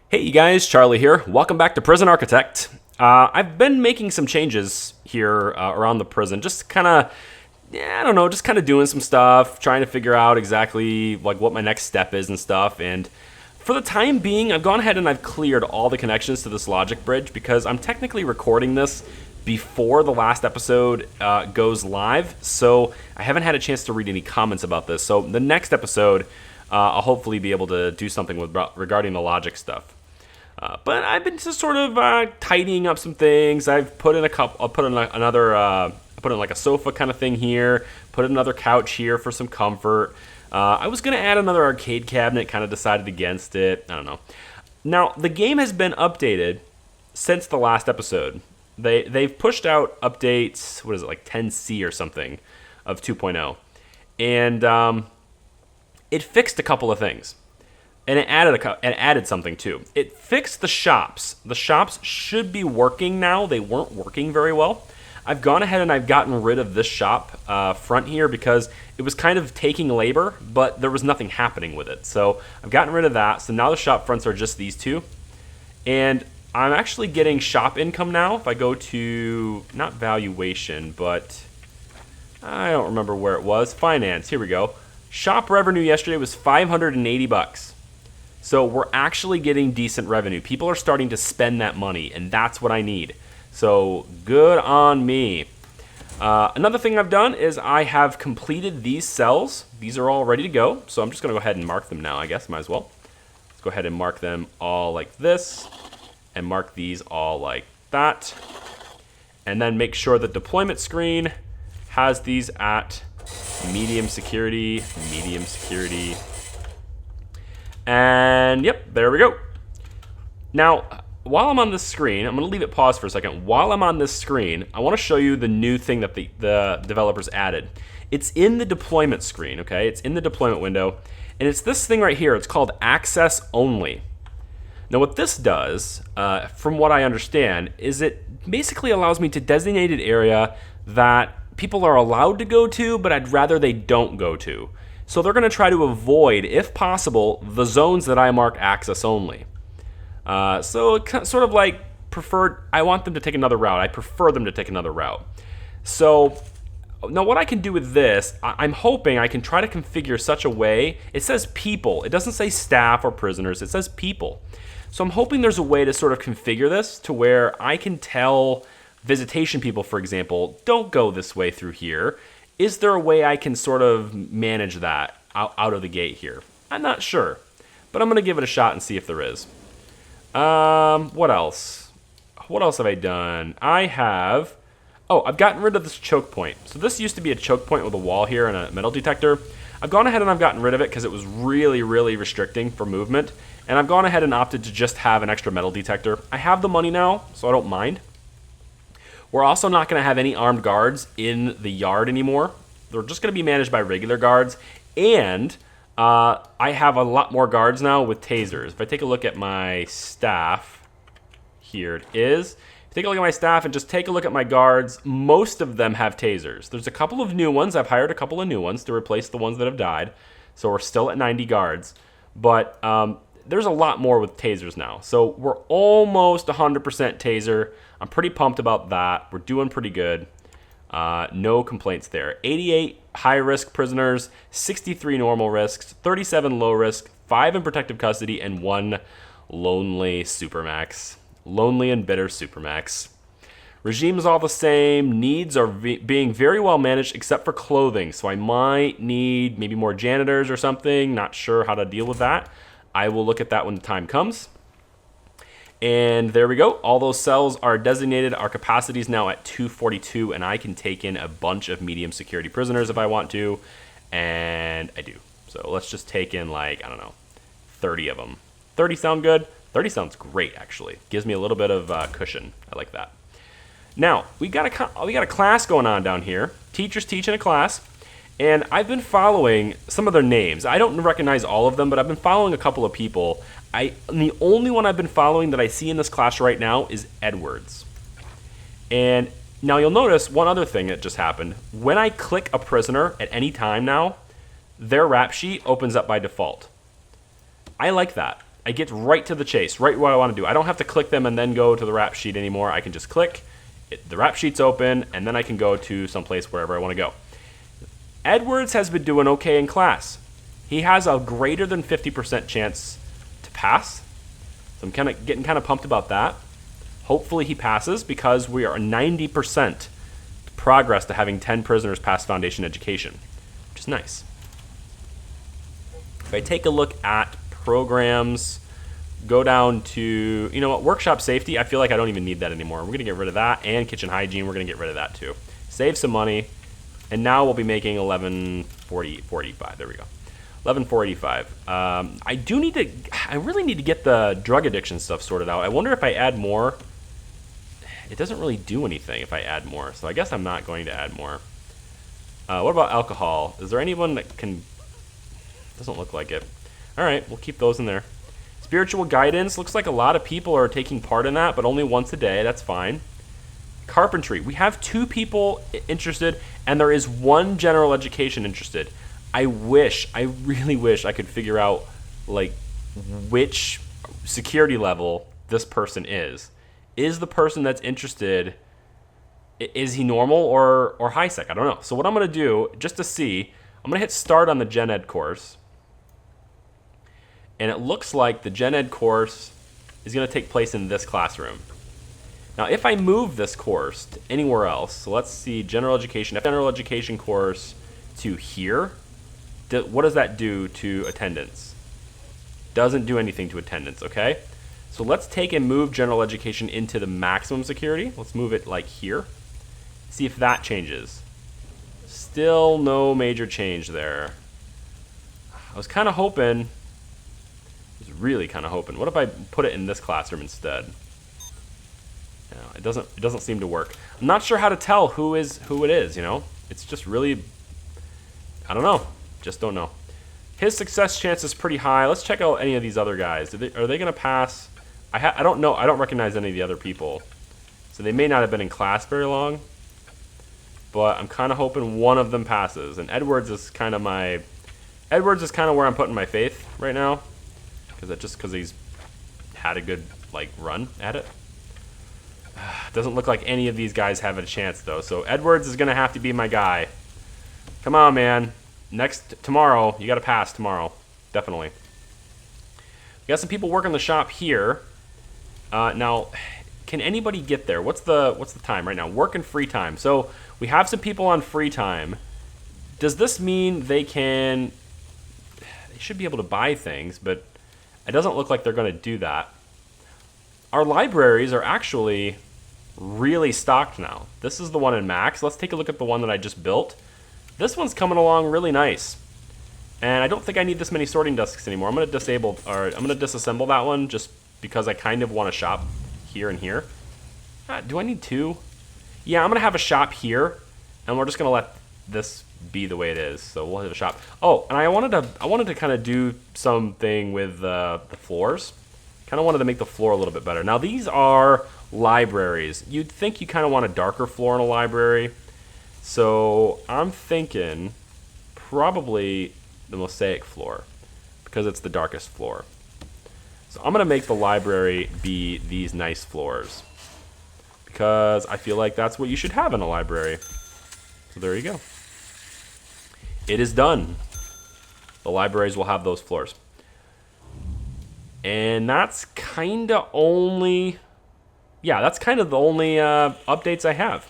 Hey you guys, Charlie here. Welcome back to Prison Architect. I've been making some changes here around the prison, just kind of, just kind of doing some stuff, trying to figure out exactly like what my next step is and stuff. And for the time being, I've gone ahead and I've cleared all the connections to this logic bridge because I'm technically recording this before the last episode goes live, so I haven't had a chance to read any comments about this. So the next episode, I'll hopefully be able to do something regarding the logic stuff. But I've been just sort of tidying up some things. I've put in I'll put in another, I put in like a sofa kind of thing here. Put in another couch here for some comfort. I was gonna add another arcade cabinet, kind of decided against it. I don't know. Now the game has been updated since the last episode. They've pushed out updates. What is it, like 10C or something of 2.0, and it fixed a couple of things. And it added something too. It fixed the shops. The shops should be working now. They weren't working very well. I've gone ahead and I've gotten rid of this shop front here because it was kind of taking labor, but there was nothing happening with it. So I've gotten rid of that. So now the shop fronts are just these two. And I'm actually getting shop income now. If I go to, not valuation, but I don't remember where it was. Finance, here we go. Shop revenue yesterday was $580. So we're actually getting decent revenue. People are starting to spend that money, and that's what I need. So good on me. Another thing I've done is I have completed these cells. These are all ready to go. So I'm just going to go ahead and mark them now, I guess. Might as well. Let's go ahead and mark them all like this, and mark these all like that. And then make sure the deployment screen has these at medium security, medium security. And yep, there we go. Now, while I'm on this screen, I'm going to leave it paused for a second. While I'm on this screen, I want to show you the new thing that the developers added. It's in the deployment screen, okay? It's in the deployment window. And it's this thing right here. It's called Access Only. Now, what this does, from what I understand, is it basically allows me to designate an area that people are allowed to go to, but I'd rather they don't go to. So they're going to try to avoid, if possible, the zones that I mark access only. So it's sort of like preferred, I want them to take another route. I prefer them to take another route. So now what I can do with this, I'm hoping I can try to configure such a way, it says people. It doesn't say staff or prisoners. It says people. So I'm hoping there's a way to sort of configure this to where I can tell visitation people, for example, don't go this way through here. Is there a way I can sort of manage that out of the gate here? I'm not sure, but I'm going to give it a shot and see if there is. What else? What else have I done? I've gotten rid of this choke point. So this used to be a choke point with a wall here and a metal detector. I've gone ahead and I've gotten rid of it because it was really, really restricting for movement. And I've gone ahead and opted to just have an extra metal detector. I have the money now, so I don't mind. We're also not going to have any armed guards in the yard anymore. They're just going to be managed by regular guards. And I have a lot more guards now with tasers. If I take a look at my staff, here it is. If you take a look at my staff and just take a look at my guards, most of them have tasers. There's a couple of new ones. I've hired a couple of new ones to replace the ones that have died. So we're still at 90 guards. But there's a lot more with tasers now. So we're almost 100% taser. I'm pretty pumped about that. We're doing pretty good. No complaints there. 88 high-risk prisoners, 63 normal risks, 37 low risk, 5 in protective custody, and 1 lonely supermax. Lonely and bitter supermax. Regime's all the same. Needs are being very well managed except for clothing. So I might need maybe more janitors or something. Not sure how to deal with that. I will look at that when the time comes. And there we go. All those cells are designated. Our capacity is now at 242, and I can take in a bunch of medium security prisoners if I want to, and I do. So let's just take in, like, I don't know, 30 of them. 30 sound good? 30 sounds great, actually. Gives me a little bit of cushion. I like that. Now, we got a class going on down here. Teachers teaching a class. And I've been following some of their names. I don't recognize all of them, but I've been following a couple of people. And the only one I've been following that I see in this class right now is Edwards. And now you'll notice one other thing that just happened. When I click a prisoner at any time now, their rap sheet opens up by default. I like that. I get right to the chase, right what I want to do. I don't have to click them and then go to the rap sheet anymore. I can just click, the rap sheet's open, and then I can go to someplace wherever I want to go. Edwards has been doing okay in class. He has a greater than 50% chance to pass. So I'm getting kind of pumped about that. Hopefully he passes because we are 90% progress to having 10 prisoners pass foundation education, which is nice. If I take a look at programs, go down to, you know what, workshop safety, I feel like I don't even need that anymore. We're going to get rid of that, and kitchen hygiene, we're going to get rid of that too. Save some money, and now we'll be making 11,485. There we go. 11,485. I really need to get the drug addiction stuff sorted out. I wonder if I add more. It doesn't really do anything if I add more, so I guess I'm not going to add more. What about alcohol? Is there anyone that can... Doesn't look like it. All right, we'll keep those in there. Spiritual guidance. Looks like a lot of people are taking part in that, but only once a day. That's fine. Carpentry. We have 2 people interested, and there is 1 general education interested. I really wish I could figure out like which security level this person is. Is the person that's interested, is he normal or high sec? I don't know. So what I'm going to do, just to see, I'm going to hit start on the gen ed course. And it looks like the gen ed course is going to take place in this classroom. Now, if I move this course to anywhere else, so let's see, general education course to here, what does that do to attendance? Doesn't do anything to attendance, okay? So let's take and move general education into the maximum security. Let's move it like here. See if that changes. Still no major change there. I was kind of hoping, really kind of hoping. What if I put it in this classroom instead? No, it doesn't seem to work. I'm not sure how to tell who it is, you know? It's just really, I don't know. Just don't know. His success chance is pretty high. Let's check out any of these other guys. Are they going to pass? I don't know. I don't recognize any of the other people. So they may not have been in class very long. But I'm kind of hoping one of them passes. And Edwards is kind of where I'm putting my faith right now. Because he's had a good run at it. Doesn't look like any of these guys have a chance though. So Edwards is going to have to be my guy. Come on, man. Tomorrow, you got to pass tomorrow. Definitely. We got some people working the shop here. Now, can anybody get there? What's the time right now? Work and free time. So we have some people on free time. Does this mean they should be able to buy things, but it doesn't look like they're going to do that. Our libraries are actually really stocked now. This is the one in Max. Let's take a look at the one that I just built. This one's coming along really nice. And I don't think I need this many sorting desks anymore. I'm going to disassemble that one just because I kind of want a shop here and here. Do I need 2? Yeah, I'm going to have a shop here, and we're just going to let this be the way it is. So we'll have a shop. Oh, and I wanted to kind of do something with the floors. Kind of wanted to make the floor a little bit better. Now these are libraries. You'd think you kind of want a darker floor in a library. So I'm thinking probably the mosaic floor because it's the darkest floor. So I'm going to make the library be these nice floors because I feel like that's what you should have in a library. So there you go. It is done. The libraries will have those floors. And that's kind of the only updates I have.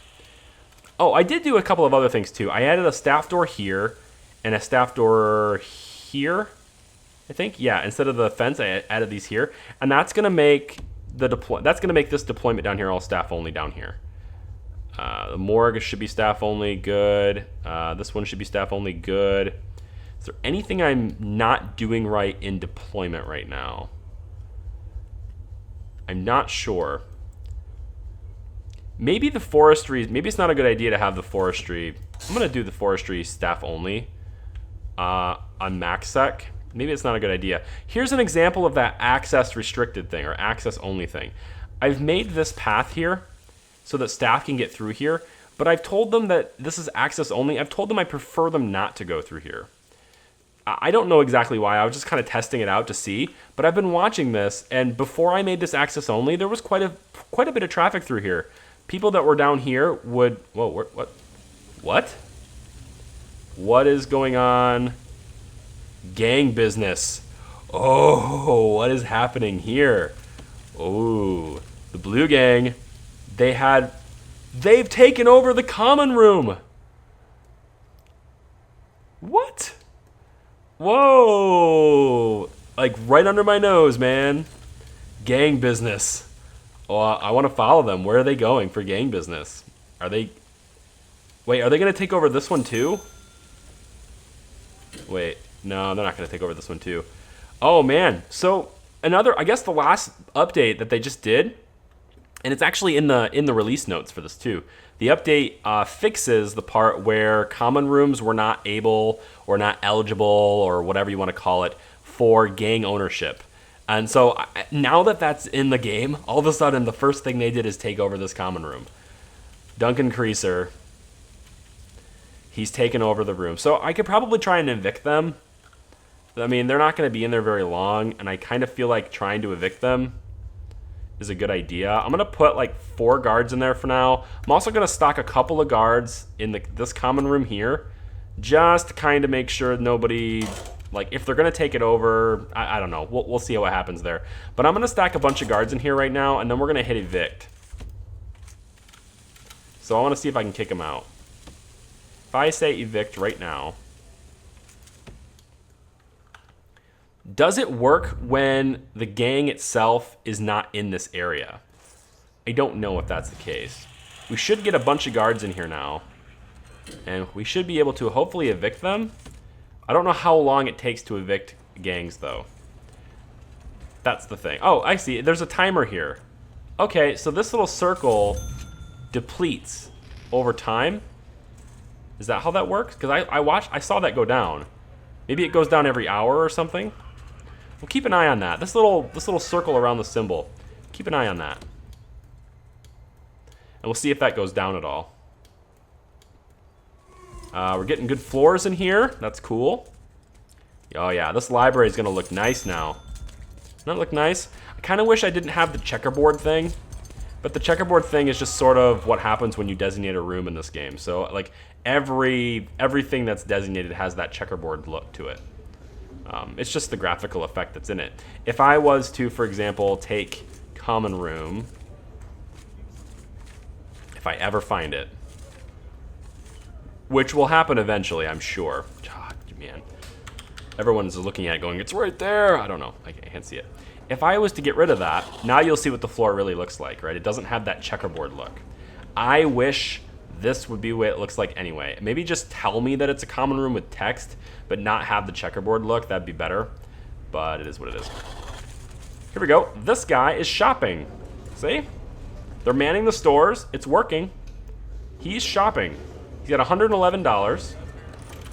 Oh, I did do a couple of other things too. I added a staff door here and a staff door here, I think. Yeah, instead of the fence, I added these here, and that's gonna make this deployment down here all staff only down here. The morgue should be staff only, good. This one should be staff only, good. Is there anything I'm not doing right in deployment right now? I'm not sure. Maybe the forestry, maybe it's not a good idea to have the forestry. I'm going to do the forestry staff only on MaxSec. Maybe it's not a good idea. Here's an example of that access restricted thing or access only thing. I've made this path here so that staff can get through here, but I've told them that this is access only. I've told them I prefer them not to go through here. I don't know exactly why. I was just kind of testing it out to see. But I've been watching this, and before I made this access only, there was quite a bit of traffic through here. People that were down here would... Whoa, what? What? What is going on? Gang business. Oh, what is happening here? Oh, the blue gang. They've taken over the common room. What? Whoa. Like right under my nose, man. Gang business. Oh, I want to follow them. Where are they going for gang business? Wait, are they going to take over this one too? Wait, no, they're not going to take over this one too. Oh, man. So, I guess the last update that they just did, and it's actually in the release notes for this too. The update fixes the part where common rooms were not able or not eligible or whatever you want to call it for gang ownership. And so now that that's in the game, all of a sudden the first thing they did is take over this common room. Duncan Creaser, he's taken over the room. So I could probably try and evict them. I mean, they're not going to be in there very long, and I kind of feel like trying to evict them is a good idea. I'm going to put like 4 guards in there for now. I'm also going to stock a couple of guards in this common room here, just to kind of make sure nobody... Like, if they're going to take it over, I don't know. We'll see what happens there. But I'm going to stack a bunch of guards in here right now, and then we're going to hit evict. So I want to see if I can kick them out. If I say evict right now, does it work when the gang itself is not in this area? I don't know if that's the case. We should get a bunch of guards in here now, and we should be able to hopefully evict them. I don't know how long it takes to evict gangs, though. That's the thing. Oh, I see. There's a timer here. Okay, so this little circle depletes over time. Is that how that works? Because I saw that go down. Maybe it goes down every hour or something. We'll keep an eye on that. This little circle around the symbol. Keep an eye on that. And we'll see if that goes down at all. We're getting good floors in here. That's cool. Oh yeah, this library is going to look nice now. Doesn't that look nice? I kind of wish I didn't have the checkerboard thing. But the checkerboard thing is just sort of what happens when you designate a room in this game. So like everything that's designated has that checkerboard look to it. It's just the graphical effect that's in it. If I was to, for example, take common room, if I ever find it, which will happen eventually, I'm sure. God, man. Everyone's looking at it going, it's right there. I don't know. I can't see it. If I was to get rid of that, now you'll see what the floor really looks like, right? It doesn't have that checkerboard look. I wish this would be what it looks like anyway. Maybe just tell me that it's a common room with text, but not have the checkerboard look. That'd be better. But it is what it is. Here we go. This guy is shopping. See? They're manning the stores. It's working. He's shopping. He's got $111,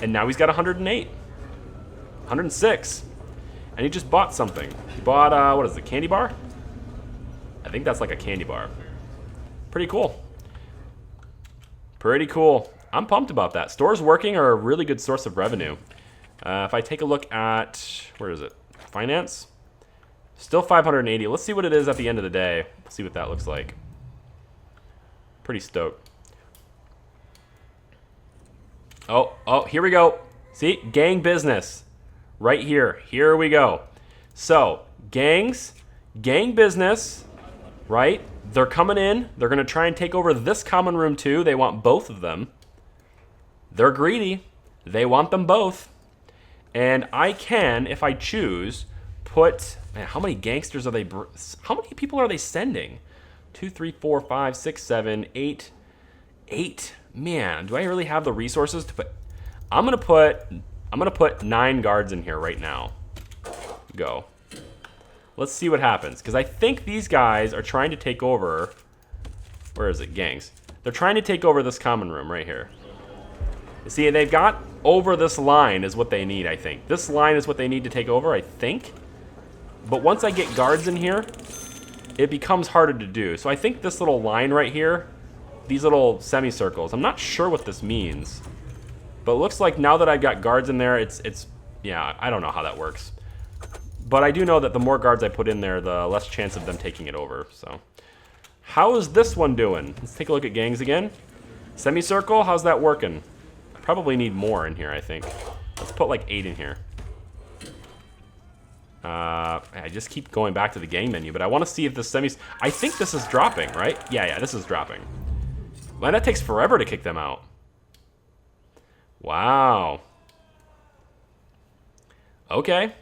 and now he's got 108, 106, and he just bought something. He bought, what is it, candy bar? I think that's like a candy bar. Pretty cool. Pretty cool. I'm pumped about that. Stores working are a really good source of revenue. If I take a look at, where is it? Finance? Still 580. Let's see what it is at the end of the day. See what that looks like. Pretty stoked. Oh, here we go. See, gang business. Right here. Here we go. So, gang business, right? They're coming in. They're going to try and take over this common room too. They want both of them. They're greedy. They want them both. And I can, if I choose, put... Man, how many gangsters are they... How many people are they sending? 2, 3, 4, 5, 6, 7, 8... 8... Man, do I really have the resources to put... I'm gonna put 9 guards in here right now. Go. Let's see what happens, because I think these guys are trying to take over... Where is it? Gangs. They're trying to take over this common room right here. You see, they've got over this line is what they need, I think. This line is what they need to take over, I think. But once I get guards in here, it becomes harder to do. So I think this little line right here, these little semicircles, I'm not sure what this means. But it looks like now that I've got guards in there, it's Yeah, I don't know how that works. But I do know that the more guards I put in there, the less chance of them taking it over. So, how is this one doing? Let's take a look at gangs again. Semicircle, how's that working? I probably need more in here, I think. Let's put like 8 in here. I just keep going back to the gang menu, but I want to see if this semis... I think this is dropping, right? Yeah, this is dropping. Man, that takes forever to kick them out. Wow. Okay.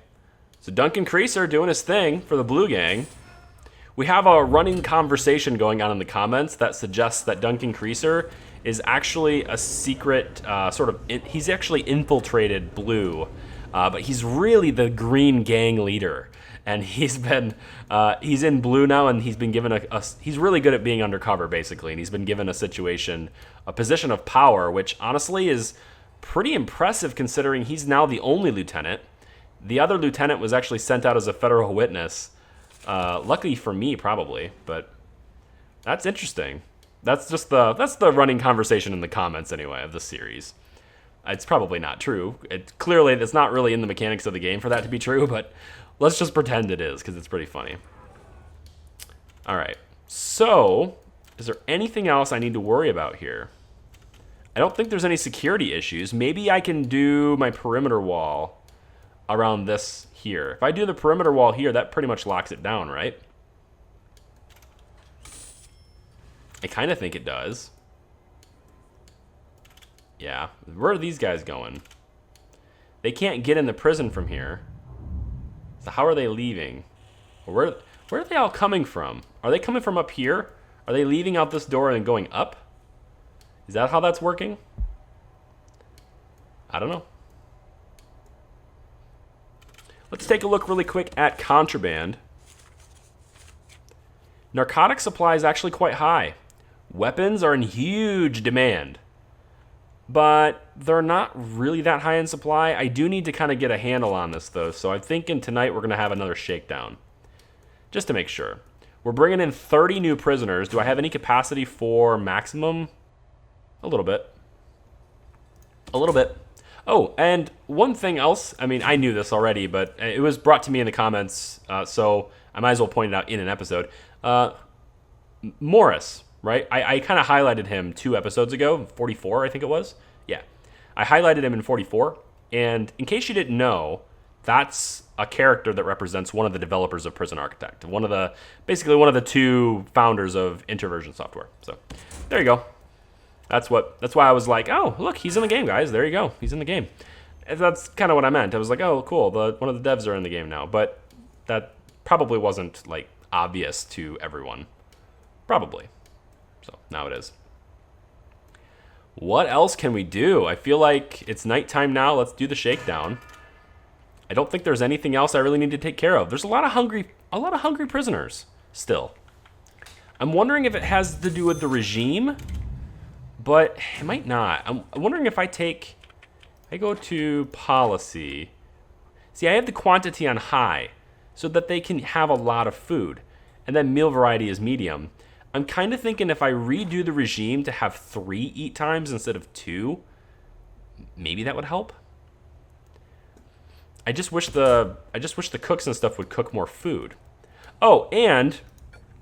So Duncan Creaser doing his thing for the blue gang. We have a running conversation going on in the comments that suggests that Duncan Creaser is actually a secret he's actually infiltrated blue. But he's really the green gang leader, and he's in blue now, and he's been given he's really good at being undercover, basically, and he's been given a position of power, which honestly is pretty impressive considering he's now the only lieutenant. The other lieutenant was actually sent out as a federal witness, luckily for me probably, but that's interesting. That's the running conversation in the comments anyway of the series. It's probably not true. Clearly, it's not really in the mechanics of the game for that to be true, but let's just pretend it is, because it's pretty funny. All right. So, is there anything else I need to worry about here? I don't think there's any security issues. Maybe I can do my perimeter wall around this here. If I do the perimeter wall here, that pretty much locks it down, right? I kind of think it does. Yeah, where are these guys going? They can't get in the prison from here. So how are they leaving? Where are they all coming from? Are they coming from up here? Are they leaving out this door and going up? Is that how that's working? I don't know. Let's take a look really quick at contraband. Narcotic supply is actually quite high. Weapons are in huge demand. But they're not really that high in supply. I do need to kind of get a handle on this, though. So I'm thinking tonight we're going to have another shakedown. Just to make sure. We're bringing in 30 new prisoners. Do I have any capacity for maximum? A little bit. A little bit. Oh, and one thing else. I mean, I knew this already, but it was brought to me in the comments. So I might as well point it out in an episode. Morris. Right? I kind of highlighted him 2 episodes ago, 44, I think it was. Yeah. I highlighted him in 44. And in case you didn't know, that's a character that represents one of the developers of Prison Architect. Basically one of the 2 founders of Introversion Software. So there you go. That's why I was like, oh, look, he's in the game, guys. There you go. He's in the game. And that's kind of what I meant. I was like, oh, cool. One of the devs are in the game now. But that probably wasn't like obvious to everyone. Probably. So now it is. What else can we do? I feel like it's nighttime now. Let's do the shakedown. I don't think there's anything else I really need to take care of. There's a lot of hungry prisoners still. I'm wondering if it has to do with the regime, but it might not. I'm wondering if I go to policy. See, I have the quantity on high so that they can have a lot of food, and then meal variety is medium. I'm kind of thinking if I redo the regime to have 3 eat times instead of 2, maybe that would help. I just wish the cooks and stuff would cook more food. Oh, and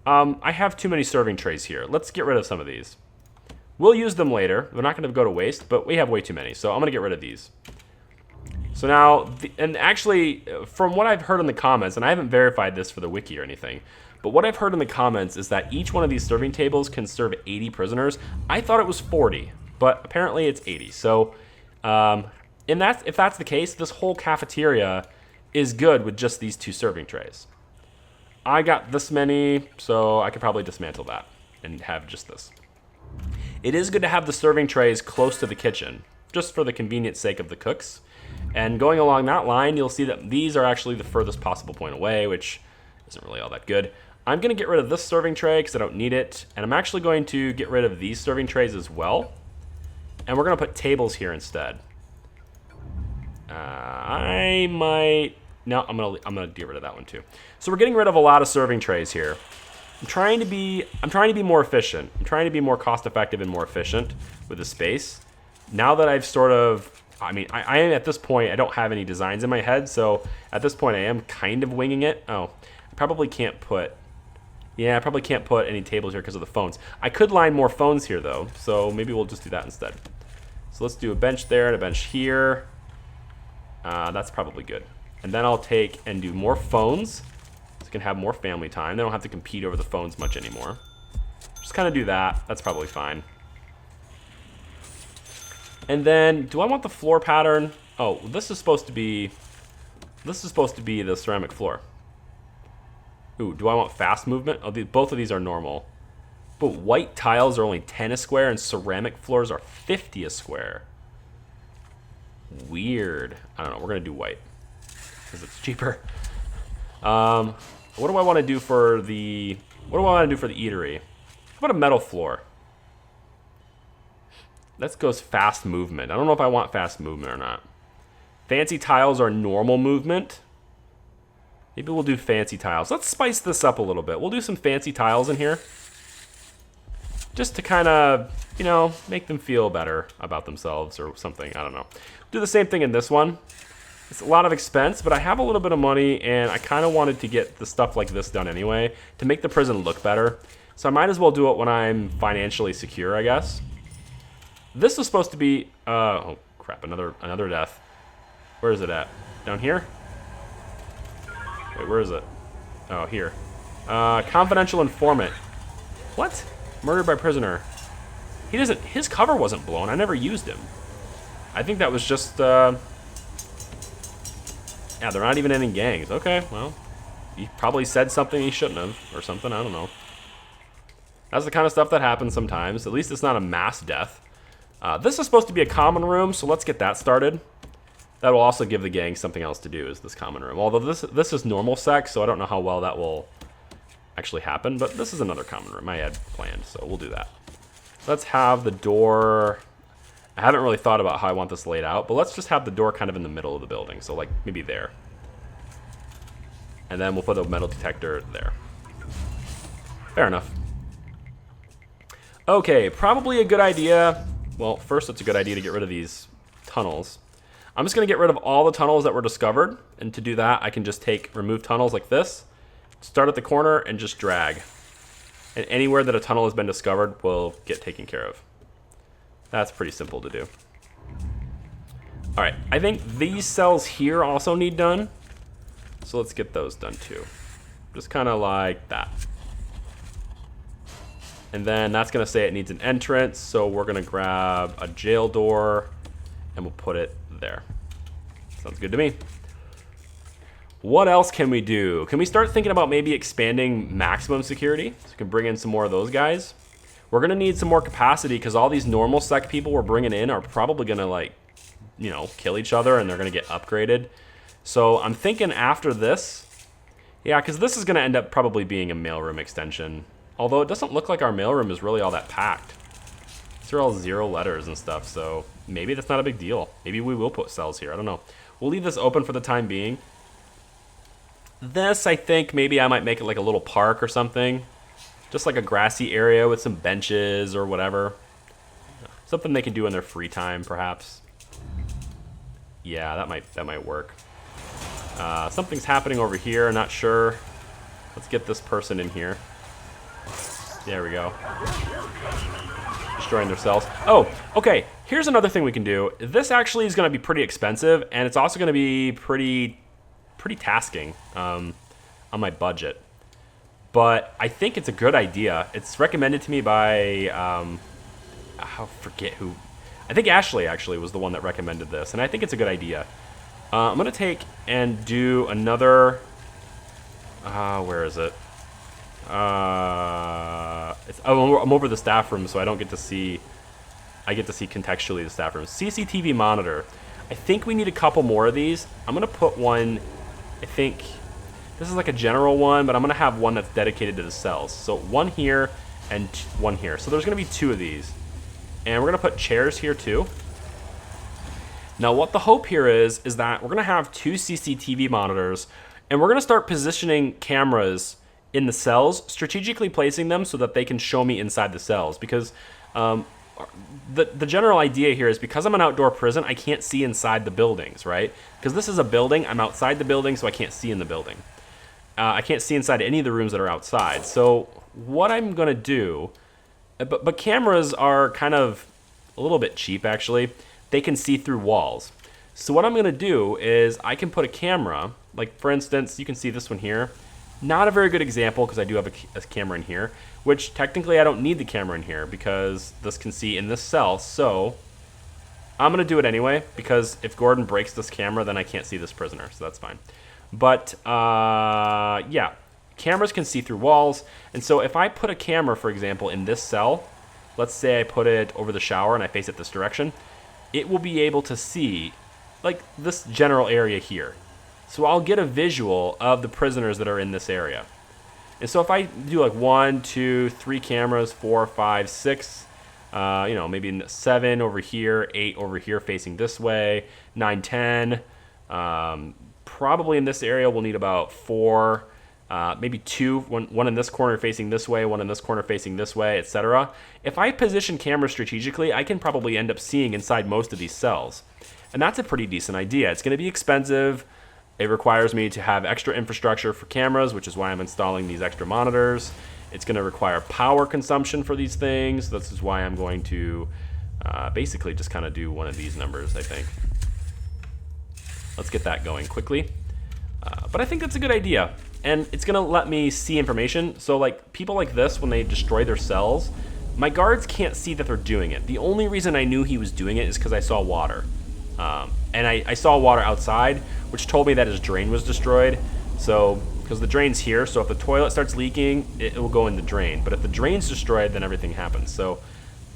I have too many serving trays here. Let's get rid of some of these. We'll use them later. They're not going to go to waste, but we have way too many, so I'm going to get rid of these. So now, and actually, from what I've heard in the comments, and I haven't verified this for the wiki or anything, but what I've heard in the comments is that each one of these serving tables can serve 80 prisoners. I thought it was 40, but apparently it's 80. So if that's the case, this whole cafeteria is good with just these 2 serving trays. I got this many, so I could probably dismantle that and have just this. It is good to have the serving trays close to the kitchen, just for the convenience sake of the cooks. And going along that line, you'll see that these are actually the furthest possible point away, which isn't really all that good. I'm going to get rid of this serving tray because I don't need it. And I'm actually going to get rid of these serving trays as well. And we're going to put tables here instead. I'm going to get rid of that one too. So we're getting rid of a lot of serving trays here. I'm trying to be more efficient. I'm trying to be more cost effective and more efficient with the space. Now that I've sort of I mean, I am at this point, I don't have any designs in my head, so at this point I am kind of winging it. Oh, I probably can't put, yeah, I probably can't put any tables here because of the phones. I could line more phones here though, so maybe we'll just do that instead. So let's do a bench there and a bench here. That's probably good. And then I'll take and do more phones, so we can have more family time. They don't have to compete over the phones much anymore. Just kind of do that. That's probably fine. And then, do I want the floor pattern? Oh, this is supposed to be the ceramic floor. Ooh, do I want fast movement? Oh, both of these are normal. But white tiles are only 10 a square and ceramic floors are 50 a square. Weird. I don't know, we're gonna do white because it's cheaper. What do I want to do for the eatery? How about a metal floor? Let's go fast movement. I don't know if I want fast movement or not. Fancy tiles are normal movement. Maybe we'll do fancy tiles. Let's spice this up a little bit. We'll do some fancy tiles in here. Just to kind of, you know, make them feel better about themselves or something. I don't know. Do the same thing in this one. It's a lot of expense, but I have a little bit of money and I kind of wanted to get the stuff like this done anyway to make the prison look better. So I might as well do it when I'm financially secure, I guess. This was supposed to be, oh crap, another death. Where is it at? Down here? Wait, where is it? Oh, here. Confidential informant. What? Murdered by prisoner. His cover wasn't blown. I never used him. I think that was just, yeah, they're not even in gangs. Okay, well, he probably said something he shouldn't have or something. I don't know. That's the kind of stuff that happens sometimes. At least it's not a mass death. This is supposed to be a common room, so let's get that started. That will also give the gang something else to do, is this common room. Although this is normal sex, so I don't know how well that will actually happen, but this is another common room I had planned, so we'll do that. Let's have the door... I haven't really thought about how I want this laid out, but let's just have the door kind of in the middle of the building, so like maybe there. And then we'll put a metal detector there. Fair enough. Okay, probably a good idea. Well, first it's a good idea to get rid of these tunnels. I'm just gonna get rid of all the tunnels that were discovered, and to do that, I can just remove tunnels like this, start at the corner, and just drag. And anywhere that a tunnel has been discovered will get taken care of. That's pretty simple to do. All right, I think these cells here also need done, so let's get those done too. Just kind of like that. And then that's gonna say it needs an entrance, so we're gonna grab a jail door and we'll put it there. Sounds good to me. What else can we do? Can we start thinking about maybe expanding maximum security? So we can bring in some more of those guys. We're gonna need some more capacity because all these normal sec people we're bringing in are probably gonna, like, you know, kill each other and they're gonna get upgraded. So I'm thinking after this, yeah, because this is gonna end up probably being a mailroom extension. Although it doesn't look like our mailroom is really all that packed. These are all 0 letters and stuff, so maybe that's not a big deal. Maybe we will put cells here, I don't know. We'll leave this open for the time being. This, I think, maybe I might make it like a little park or something. Just like a grassy area with some benches or whatever. Something they can do in their free time, perhaps. Yeah, that might work. Something's happening over here, not sure. Let's get this person in here. There we go. Destroying their cells. Oh, okay. Here's another thing we can do. This actually is going to be pretty expensive, and it's also going to be pretty tasking on my budget. But I think it's a good idea. It's recommended to me by, I forget who. I think Ashley actually was the one that recommended this, and I think it's a good idea. I'm going to take and do another, where is it? I'm over the staff room, so I don't get to see, I get to see contextually the staff room. CCTV monitor. I think we need a couple more of these. I'm going to put one, I think, this is like a general one, but I'm going to have one that's dedicated to the cells. So one here and one here. So there's going to be 2 of these. And we're going to put chairs here too. Now what the hope here is that we're going to have 2 CCTV monitors, and we're going to start positioning cameras in the cells, strategically placing them so that they can show me inside the cells. Because the general idea here is because I'm an outdoor prison, I can't see inside the buildings, right? Because this is a building, I'm outside the building, so I can't see in the building. I can't see inside any of the rooms that are outside. So what I'm gonna do, but cameras are kind of a little bit cheap actually. They can see through walls. So what I'm gonna do is I can put a camera, like for instance, you can see this one here. Not a very good example because I do have a camera in here, which technically I don't need the camera in here because this can see in this cell. So I'm gonna do it anyway because if Gordon breaks this camera, then I can't see this prisoner, so that's fine. But yeah, cameras can see through walls. And so if I put a camera, for example, in this cell, let's say I put it over the shower and I face it this direction, it will be able to see like this general area here. So I'll get a visual of the prisoners that are in this area. And so if I do like 1, 2, 3 cameras, 4, 5, 6, maybe 7 over here, 8 over here facing this way, 9, 10. Probably in this area we'll need about 4, maybe 2, one in this corner facing this way, one in this corner facing this way, etc. If I position cameras strategically, I can probably end up seeing inside most of these cells. And that's a pretty decent idea. It's going to be expensive. It requires me to have extra infrastructure for cameras, which is why I'm installing these extra monitors. It's going to require power consumption for these things. This is why I'm going to basically just kind of do one of these numbers, I think. Let's get that going quickly. But I think that's a good idea. And it's going to let me see information. So like people like this, when they destroy their cells, my guards can't see that they're doing it. The only reason I knew he was doing it is because I saw water. And I saw water outside, which told me that his drain was destroyed. So, because the drain's here, so if the toilet starts leaking, it will go in the drain. But if the drain's destroyed, then everything happens. So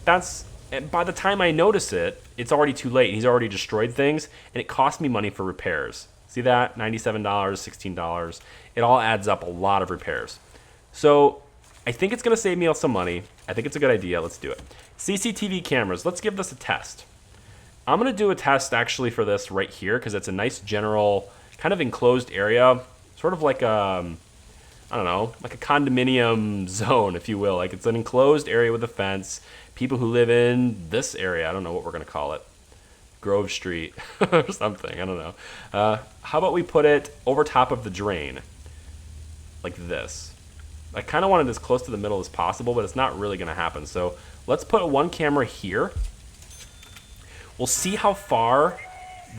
that's, by the time I notice it, it's already too late. He's already destroyed things, and it cost me money for repairs. See that? $97, $16. It all adds up a lot of repairs. So I think it's going to save me some money. I think it's a good idea. Let's do it. CCTV cameras. Let's give this a test. I'm going to do a test actually for this right here because it's a nice general kind of enclosed area, sort of like a, I don't know, like a condominium zone, if you will. Like it's an enclosed area with a fence. People who live in this area, I don't know what we're going to call it, Grove Street or something, I don't know. How about we put it over top of the drain, like this. I kind of want it as close to the middle as possible, but it's not really going to happen. So let's put one camera here. We'll see how far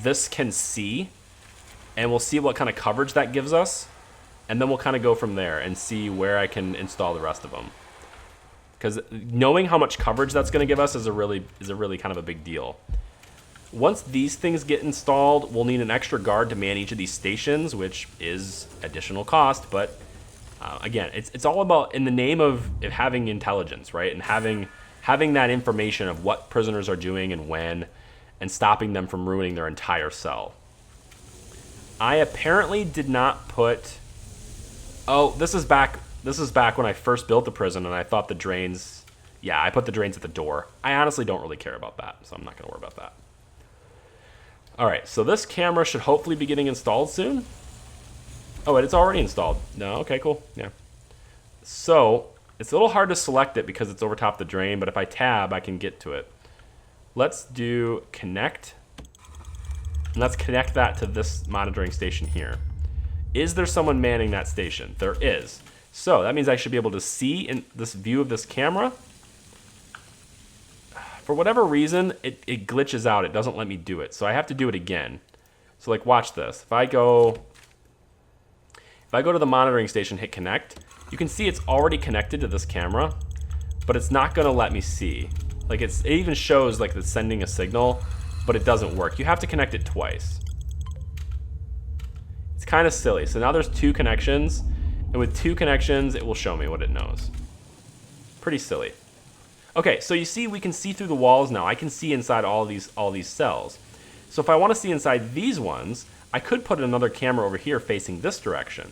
this can see, and we'll see what kind of coverage that gives us, and then we'll kind of go from there and see where I can install the rest of them. Because knowing how much coverage that's going to give us is a really kind of a big deal. Once these things get installed, we'll need an extra guard to man each of these stations, which is additional cost, but again, it's all about in the name of having intelligence, right? And having that information of what prisoners are doing and when, and stopping them from ruining their entire cell. I apparently did not put, oh, this is back when I first built the prison and I thought the drains, yeah, I put the drains at the door. I honestly don't really care about that, so I'm not gonna worry about that. All right, so this camera should hopefully be getting installed soon. Oh, it's already installed. No, okay, cool, yeah. So, it's a little hard to select it because it's over top the drain, but if I tab, I can get to it. Let's do connect, and let's connect that to this monitoring station here. Is there someone manning that station? There is. So that means I should be able to see in this view of this camera. For whatever reason, it glitches out. It doesn't let me do it. So I have to do it again. So like, watch this. If I go to the monitoring station, hit connect, you can see it's already connected to this camera, but it's not gonna let me see. Like it even shows like it's sending a signal, but it doesn't work. You have to connect it twice. It's kind of silly. So now there's 2 connections, and with 2 connections, it will show me what it knows. Pretty silly. Okay, so you see we can see through the walls now. I can see inside all these cells. So if I want to see inside these ones, I could put another camera over here facing this direction.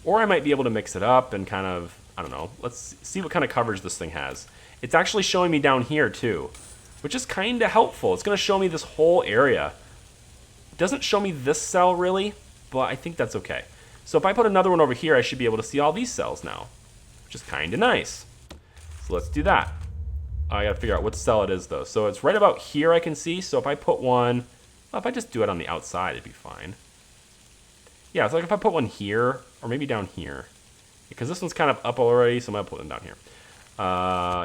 Or I might be able to mix it up and kind of, I don't know, let's see what kind of coverage this thing has. It's actually showing me down here too, which is kind of helpful. It's going to show me this whole area. It doesn't show me this cell really, but I think that's okay. So if I put another one over here, I should be able to see all these cells now, which is kind of nice. So let's do that. I gotta figure out what cell it is though. So it's right about here I can see. So if I put one, well, if I just do it on the outside, it'd be fine. Yeah, it's like if I put one here, or maybe down here. Because this one's kind of up already, so I'm gonna put them down here.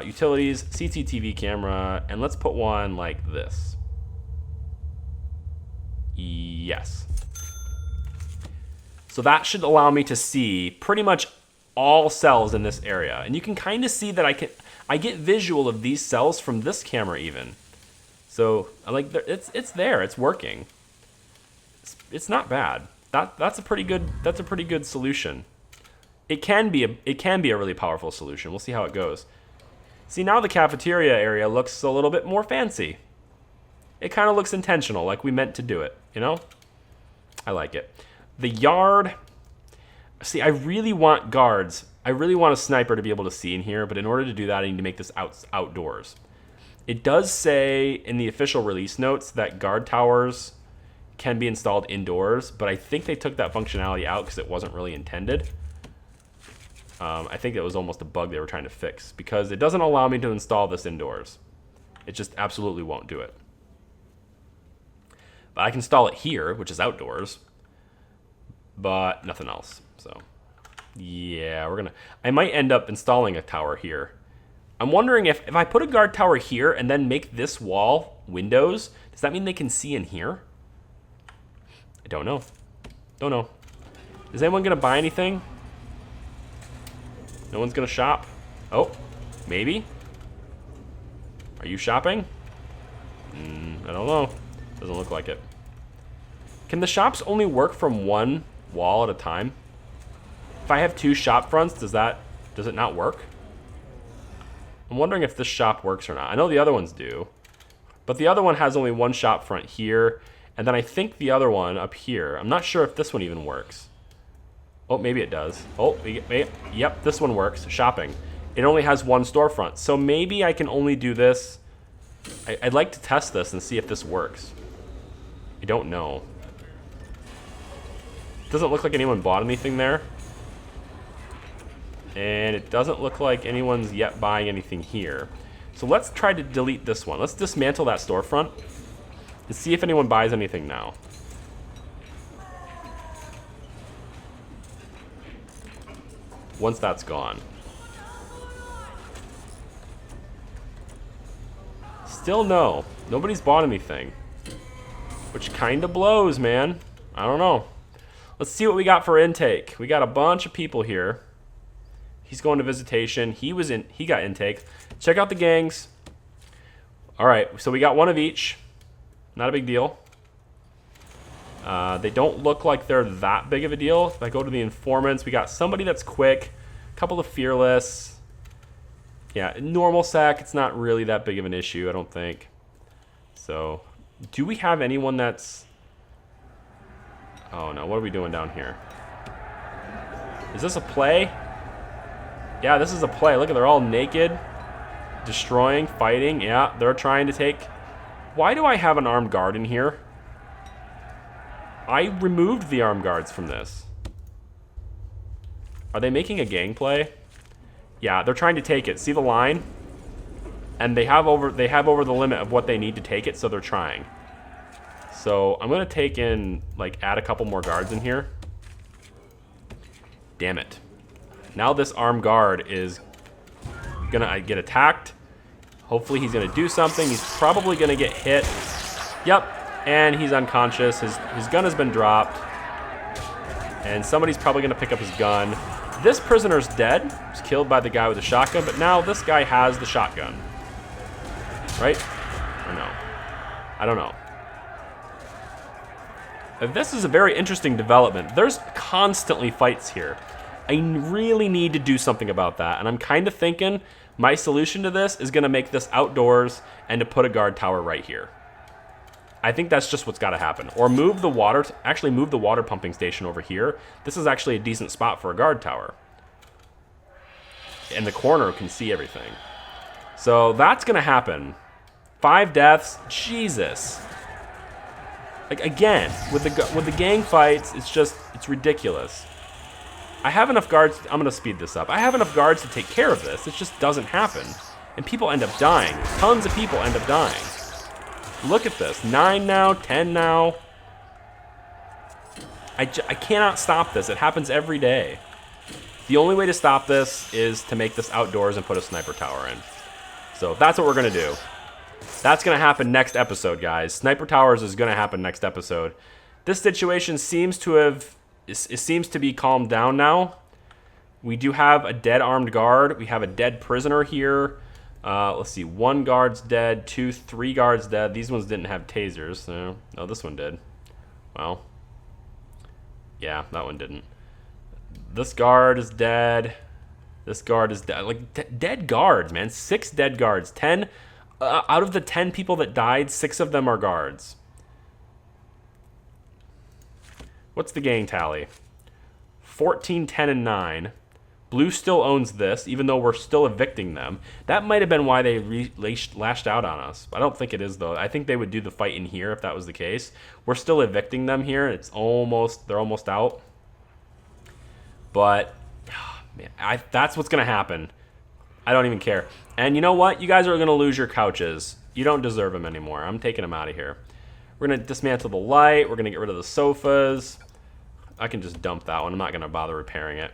Utilities, CCTV camera, and let's put one like this. Yes. So that should allow me to see pretty much all cells in this area. And you can kind of see that I get visual of these cells from this camera even. So like it's there, it's working. It's not bad. That's a pretty good solution. It can be a really powerful solution. We'll see how it goes. See, now the cafeteria area looks a little bit more fancy. It kind of looks intentional, like we meant to do it, you know? I like it. The yard. See, I really want guards. I really want a sniper to be able to see in here, but in order to do that, I need to make this outdoors. It does say in the official release notes that guard towers can be installed indoors, but I think they took that functionality out because it wasn't really intended. I think it was almost a bug they were trying to fix because it doesn't allow me to install this indoors. It just absolutely won't do it. But I can install it here, which is outdoors, but nothing else. So yeah, I might end up installing a tower here. I'm wondering if I put a guard tower here and then make this wall windows, does that mean they can see in here? I don't know. Don't know. Is anyone gonna buy anything? No one's gonna shop? Oh, maybe? Are you shopping? I don't know. Doesn't look like it. Can the shops only work from one wall at a time? If I have 2 shop fronts, does it not work? I'm wondering if this shop works or not. I know the other ones do, but the other one has only 1 shop front here, and then I think the other one up here, I'm not sure if this one even works. Oh, maybe it does. Oh, yep, this one works. Shopping. It only has 1 storefront, so maybe I can only do this. I'd like to test this and see if this works. I don't know. Doesn't look like anyone bought anything there. And it doesn't look like anyone's yet buying anything here. So let's try to delete this one. Let's dismantle that storefront and see if anyone buys anything now. Once that's gone. Still no. Nobody's bought anything. Which kind of blows, man. I don't know. Let's see what we got for intake. We got a bunch of people here. He's going to visitation. He got intake. Check out the gangs. All right, so we got 1 of each. Not a big deal. They don't look like they're that big of a deal. If I go to the informants, we got somebody that's quick, a couple of fearless. Yeah, normal sec, it's not really that big of an issue, I don't think. So, do we have anyone that's... Oh no, what are we doing down here? Is this a play? Yeah, this is a play. Look, they're all naked, destroying, fighting. Yeah, they're trying to take... Why do I have an armed guard in here? I removed the armed guards from this. Are they making a gang play? Yeah, they're trying to take it. See the line? And they have over the limit of what they need to take it, so they're trying. So I'm gonna take in, like, add a couple more guards in here. Damn it. Now this armed guard is gonna get attacked. Hopefully he's gonna do something. He's probably gonna get hit. Yep, and he's unconscious. His gun has been dropped. And somebody's probably gonna pick up his gun. This prisoner's dead. He's killed by the guy with the shotgun, but now this guy has the shotgun. Right? Or no? I don't know. This is a very interesting development. There's constantly fights here. I really need to do something about that, and I'm kind of thinking my solution to this is going to make this outdoors and to put a guard tower right here. I think that's just what's got to happen. Or move the water, actually move the water pumping station over here. This is actually a decent spot for a guard tower. And the corner can see everything. So that's going to happen. 5 deaths, Jesus. Like, again, with the gang fights, it's ridiculous. I have enough guards. I'm going to speed this up. I have enough guards to take care of this. It just doesn't happen. And people end up dying. Tons of people end up dying. Look at this. 9 now, 10 now. I cannot stop this. It happens every day. The only way to stop this is to make this outdoors and put a sniper tower in. So that's what we're going to do. That's going to happen next episode, guys. Sniper towers is going to happen next episode. This situation seems to be calmed down now. We do have a dead armed guard. We have a dead prisoner here. Let's see. 1 guard's dead. 3 guards dead. These ones didn't have tasers. So, oh, this one did. Well, yeah, that one didn't. This guard is dead. This guard is dead. Like, dead guards, man. 6 dead guards. 10 out of the 10 people that died, 6 of them are guards. What's the gang tally? 14, 10, and 9. Blue still owns this, even though we're still evicting them. That might have been why they lashed out on us. I don't think it is, though. I think they would do the fight in here if that was the case. We're still evicting them here. They're almost out. But, oh, man, that's what's going to happen. I don't even care. And you know what? You guys are going to lose your couches. You don't deserve them anymore. I'm taking them out of here. We're going to dismantle the light. We're going to get rid of the sofas. I can just dump that one. I'm not going to bother repairing it.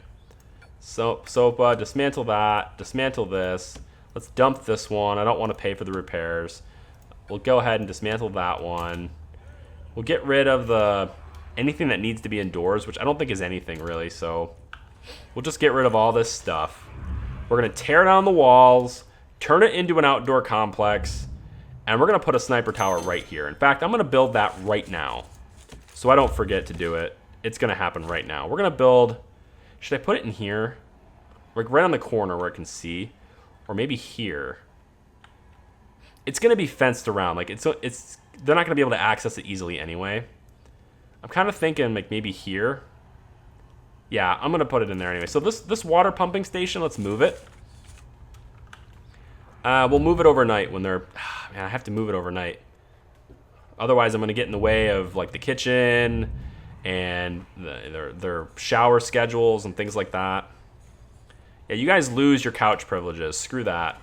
So, sofa, dismantle that. Dismantle this. Let's dump this one. I don't want to pay for the repairs. We'll go ahead and dismantle that one. We'll get rid of anything that needs to be indoors, which I don't think is anything really. So we'll just get rid of all this stuff. We're going to tear down the walls, turn it into an outdoor complex, and we're going to put a sniper tower right here. In fact, I'm going to build that right now so I don't forget to do it. It's going to happen right now. We're going to build... Should I put it in here? Like right on the corner where it can see? Or maybe here. It's going to be fenced around. Like they're not going to be able to access it easily anyway. I'm kind of thinking like maybe here. Yeah, I'm going to put it in there anyway. So this water pumping station, let's move it. We'll move it overnight when they're... Man, I have to move it overnight. Otherwise, I'm going to get in the way of like the kitchen and their shower schedules and things like that. Yeah, you guys lose your couch privileges. Screw that.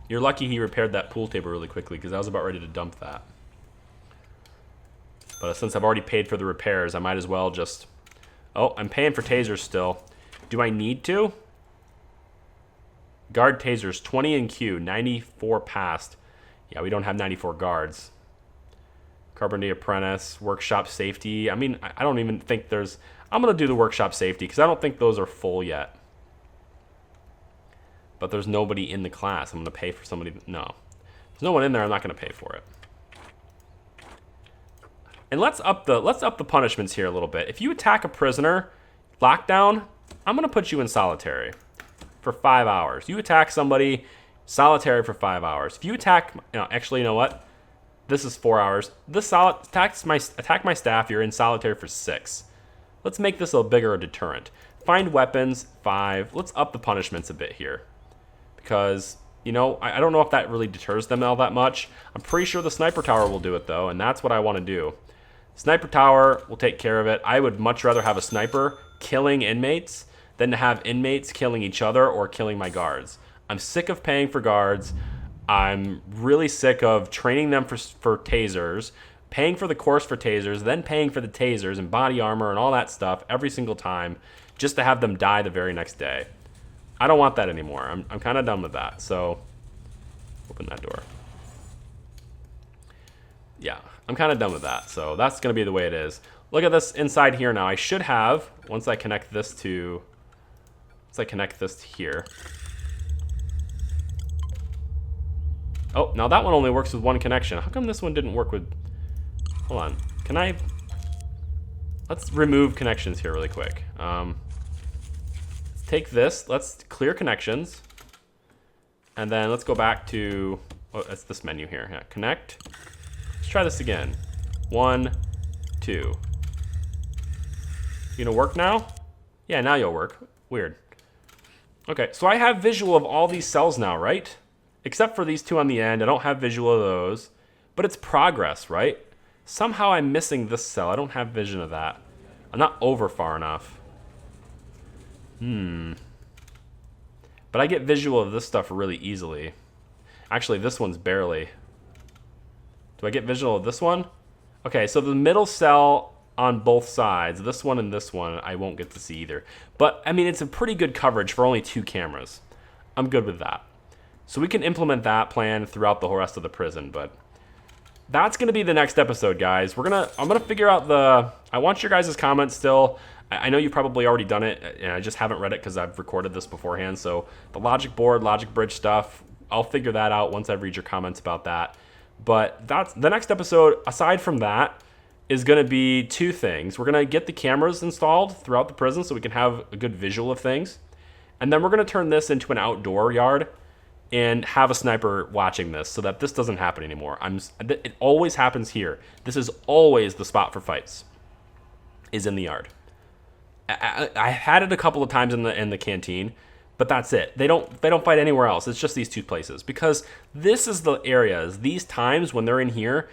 You're lucky he repaired that pool table really quickly because I was about ready to dump that. But since I've already paid for the repairs, I might as well just... Oh, I'm paying for tasers still. Do I need to? Guard tasers, 20 in queue, 94 passed. Yeah, we don't have 94 guards. Carpentry apprentice, workshop safety. I mean, I don't even think there's... I'm going to do the workshop safety because I don't think those are full yet. But there's nobody in the class. I'm going to pay for somebody... No. There's no one in there. I'm not going to pay for it. And let's up the punishments here a little bit. If you attack a prisoner, lockdown, I'm going to put you in solitary for 5 hours. You attack somebody, solitary for 5 hours. If you attack... actually, you know what? This is 4 hours. Attack my staff, you're in solitary for 6. Let's make this a bigger deterrent. Find weapons, 5. Let's up the punishments a bit here. Because, I don't know if that really deters them all that much. I'm pretty sure the sniper tower will do it, though, and that's what I want to do. Sniper tower will take care of it. I would much rather have a sniper killing inmates than to have inmates killing each other or killing my guards. I'm sick of paying for guards. I'm really sick of training them for tasers, paying for the course for tasers, then paying for the tasers and body armor and all that stuff every single time just to have them die the very next day. I don't want that anymore. I'm kind of done with that. So, open that door. Yeah, I'm kind of done with that. So that's going to be the way it is. Look at this inside here now. I should have, once I connect this to here. Oh, now that one only works with one connection. How come this one didn't work with... Hold on. Let's remove connections here really quick. Let's take this. Let's clear connections. And then let's go back to... Oh, that's this menu here. Yeah, connect. Let's try this again. 1, 2. You gonna work now? Yeah, now you'll work. Weird. Okay, so I have visual of all these cells now, right? Except for these 2 on the end. I don't have visual of those. But it's progress, right? Somehow I'm missing this cell. I don't have vision of that. I'm not over far enough. But But I get visual of this stuff really easily. Actually, this one's barely. Do I get visual of this one? Okay, so the middle cell on both sides, this one and this one, I won't get to see either. But, I mean, it's a pretty good coverage for only 2 cameras. I'm good with that. So we can implement that plan throughout the whole rest of the prison, but that's going to be the next episode, guys. I'm going to figure out I want your guys' comments still. I know you've probably already done it, and I just haven't read it because I've recorded this beforehand. So the logic board, logic bridge stuff, I'll figure that out once I read your comments about that. But that's the next episode. Aside from that, is going to be 2 things. We're going to get the cameras installed throughout the prison so we can have a good visual of things. And then we're going to turn this into an outdoor yard and have a sniper watching this so that this doesn't happen anymore. It always happens here. This is always the spot for fights, is in the yard. I had it a couple of times in the canteen, but that's it. They don't fight anywhere else. It's just these 2 places, because this is the areas, these times when they're in here,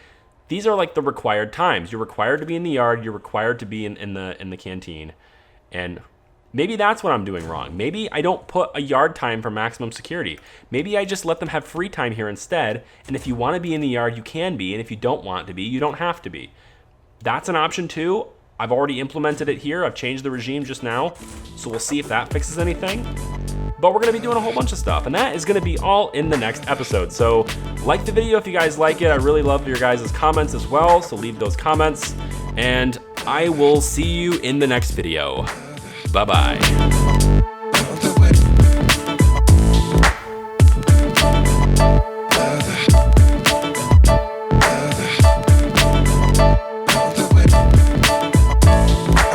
these are like the required times. You're required to be in the yard. You're required to be in the canteen. And maybe that's what I'm doing wrong. Maybe I don't put a yard time for maximum security. Maybe I just let them have free time here instead. And if you want to be in the yard, you can be. And if you don't want to be, you don't have to be. That's an option too. I've already implemented it here. I've changed the regime just now. So we'll see if that fixes anything. But we're going to be doing a whole bunch of stuff, and that is going to be all in the next episode. So like the video if you guys like it. I really love your guys' comments as well, so leave those comments. And I will see you in the next video. Bye-bye.